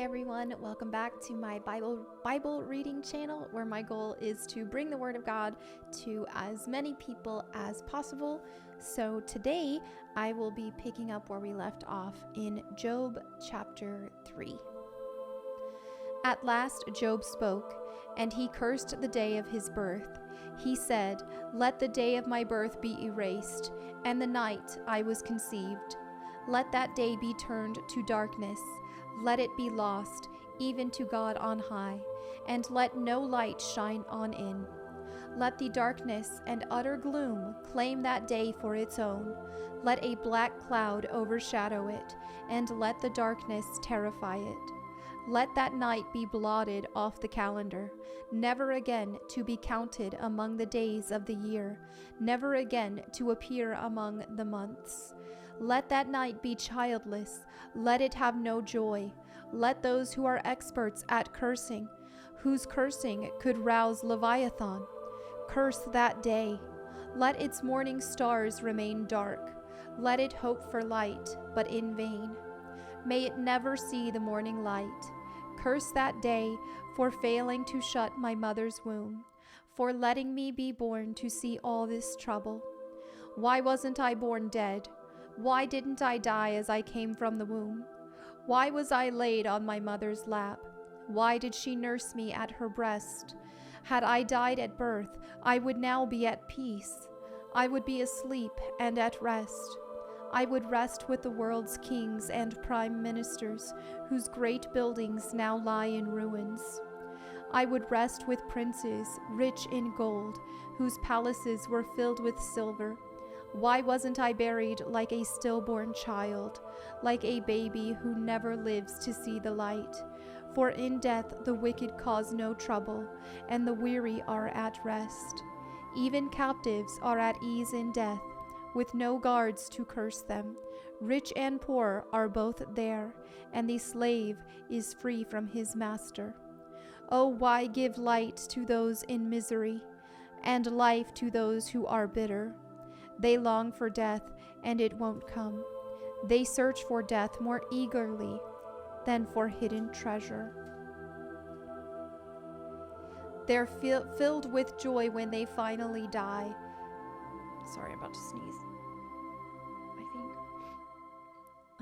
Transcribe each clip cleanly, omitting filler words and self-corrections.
everyone. Welcome back to my Bible reading channel, where my goal is to bring the Word of God to as many people as possible. So today I will be picking up where we left off in Job chapter 3. At last Job spoke, and he cursed the day of his birth. He said, "Let the day of my birth be erased, and the night I was conceived. Let that day be turned to darkness. Let it be lost, even to God on high, and let no light shine on in. Let the darkness and utter gloom claim that day for its own. Let a black cloud overshadow it, and let the darkness terrify it. Let that night be blotted off the calendar, never again to be counted among the days of the year, never again to appear among the months. Let that night be childless, let it have no joy. Let those who are experts at cursing, whose cursing could rouse Leviathan, curse that day. Let its morning stars remain dark. Let it hope for light, but in vain. May it never see the morning light. Curse that day for failing to shut my mother's womb, for letting me be born to see all this trouble. Why wasn't I born dead? Why didn't I die as I came from the womb? Why was I laid on my mother's lap? Why did she nurse me at her breast? Had I died at birth, I would now be at peace. I would be asleep and at rest. I would rest with the world's kings and prime ministers, whose great buildings now lie in ruins. I would rest with princes, rich in gold, whose palaces were filled with silver. Why wasn't I buried like a stillborn child, like a baby who never lives to see the light? For in death the wicked cause no trouble, and the weary are at rest. Even captives are at ease in death, with no guards to curse them. Rich and poor are both there, and the slave is free from his master. Oh, why give light to those in misery, and life to those who are bitter? They long for death, and it won't come. They search for death more eagerly than for hidden treasure. They're filled with joy when they finally die." Sorry, I'm about to sneeze.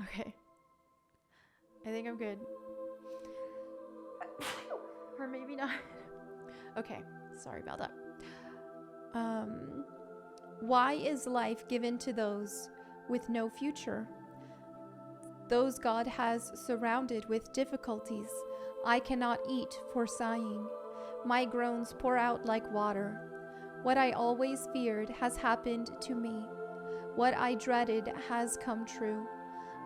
Okay. I think I'm good. Or maybe not. Okay, sorry about that. Why is life given to those with no future? Those God has surrounded with difficulties. I cannot eat for sighing. My groans pour out like water. What I always feared has happened to me. What I dreaded has come true.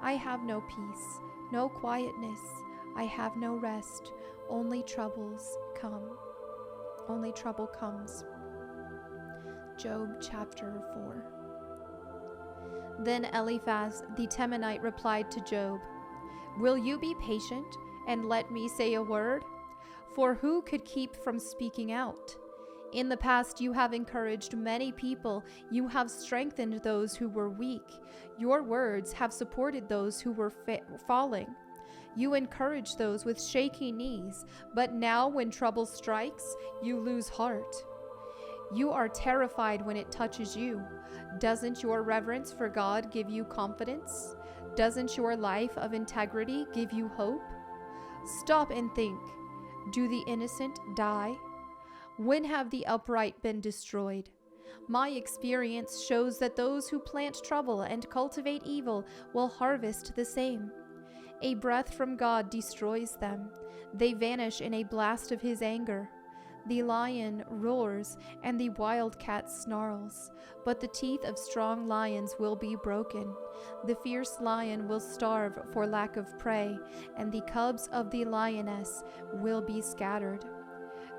I have no peace, no quietness. I have no rest. Only troubles come. Only trouble comes. Job chapter 4. Then Eliphaz the Temanite replied to Job, "Will you be patient and let me say a word? For who could keep from speaking out? In the past you have encouraged many people. You have strengthened those who were weak. Your words have supported those who were falling. You encourage those with shaky knees, but now when trouble strikes, you lose heart. You are terrified when it touches you. Doesn't your reverence for God give you confidence? Doesn't your life of integrity give you hope? Stop and think. Do the innocent die? When have the upright been destroyed? My experience shows that those who plant trouble and cultivate evil will harvest the same. A breath from God destroys them. They vanish in a blast of his anger. The lion roars and the wildcat snarls, but the teeth of strong lions will be broken. The fierce lion will starve for lack of prey, and the cubs of the lioness will be scattered.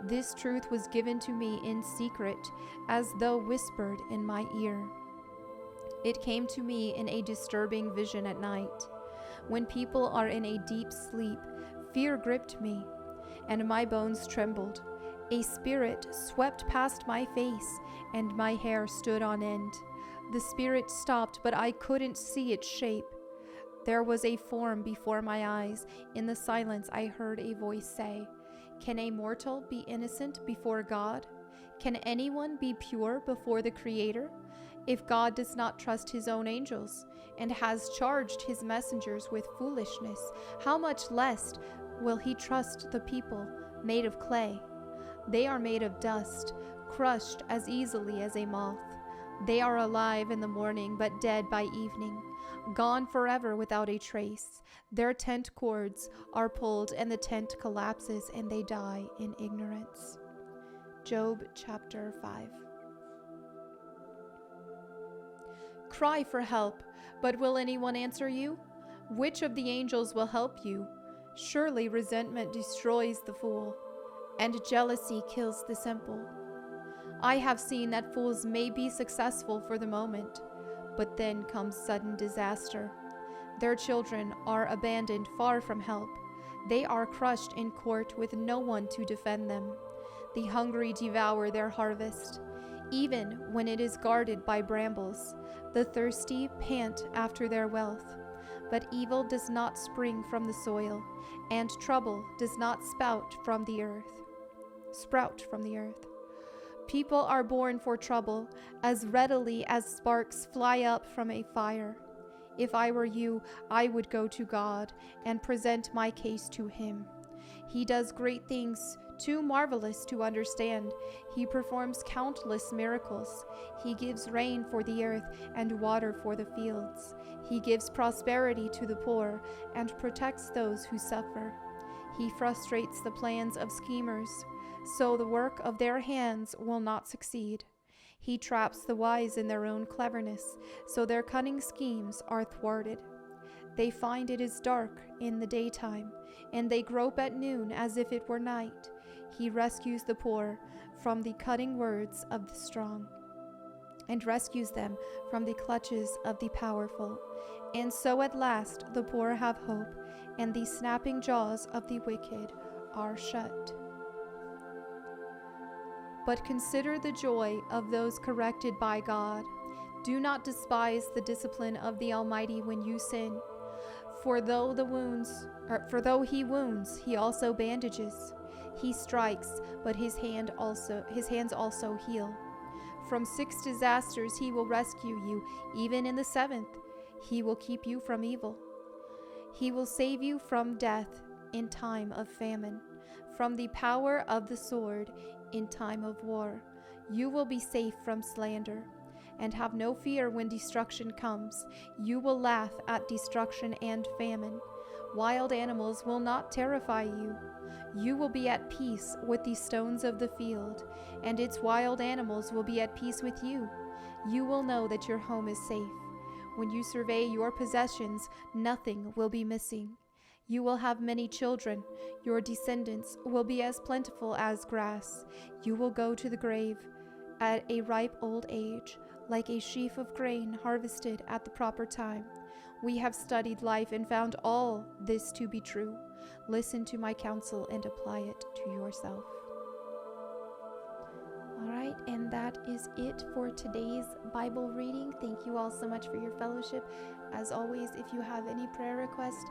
This truth was given to me in secret, as though whispered in my ear. It came to me in a disturbing vision at night. When people are in a deep sleep, fear gripped me, and my bones trembled. A spirit swept past my face, and my hair stood on end. The spirit stopped, but I couldn't see its shape. There was a form before my eyes. In the silence I heard a voice say, "Can a mortal be innocent before God? Can anyone be pure before the Creator? If God does not trust his own angels and has charged his messengers with foolishness, how much less will he trust the people made of clay? They are made of dust, crushed as easily as a moth. They are alive in the morning, but dead by evening, gone forever without a trace. Their tent cords are pulled, and the tent collapses, and they die in ignorance." Job chapter 5. Cry for help, but will anyone answer you? Which of the angels will help you? Surely resentment destroys the fool, and jealousy kills the simple. I have seen that fools may be successful for the moment, but then comes sudden disaster. Their children are abandoned far from help. They are crushed in court with no one to defend them. The hungry devour their harvest, even when it is guarded by brambles. The thirsty pant after their wealth. But evil does not spring from the soil, and trouble does not sprout from the earth. People are born for trouble as readily as sparks fly up from a fire. If I were you, I would go to God and present my case to him. He does great things too marvelous to understand. He performs countless miracles. He gives rain for the earth and water for the fields. He gives prosperity to the poor and protects those who suffer. He frustrates the plans of schemers, so the work of their hands will not succeed. He traps the wise in their own cleverness, so their cunning schemes are thwarted. They find it is dark in the daytime, and they grope at noon as if it were night. He rescues the poor from the cutting words of the strong, and rescues them from the clutches of the powerful. And so at last the poor have hope, and the snapping jaws of the wicked are shut. But consider the joy of those corrected by God. Do not despise the discipline of the Almighty when you sin. For though he wounds, he also bandages. He strikes, but his hands also heal. From 6 disasters he will rescue you, even in the 7th. He will keep you from evil. He will save you from death in time of famine, from the power of the sword in time of war. You will be safe from slander, and have no fear when destruction comes. You will laugh at destruction and famine. Wild animals will not terrify you. You will be at peace with the stones of the field, and its wild animals will be at peace with you. You will know that your home is safe. When you survey your possessions, nothing will be missing. You will have many children. Your descendants will be as plentiful as grass. You will go to the grave at a ripe old age, like a sheaf of grain harvested at the proper time. We have studied life and found all this to be true. Listen to my counsel and apply it to yourself. All right, and that is it for today's Bible reading. Thank you all so much for your fellowship. As always, if you have any prayer requests,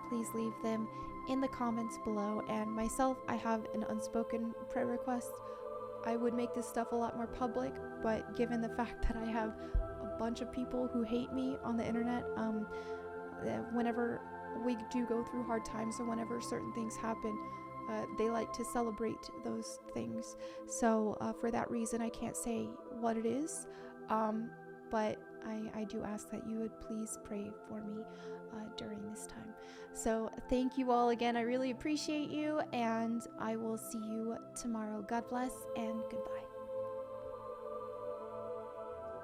please leave them in the comments below. And myself, I have an unspoken prayer request. I would make this stuff a lot more public, but given the fact that I have a bunch of people who hate me on the internet, whenever we do go through hard times or whenever certain things happen, they like to celebrate those things. So for that reason, I can't say what it is, but I do ask that you would please pray for me during this time. So thank you all again. I really appreciate you, and I will see you tomorrow. God bless and goodbye.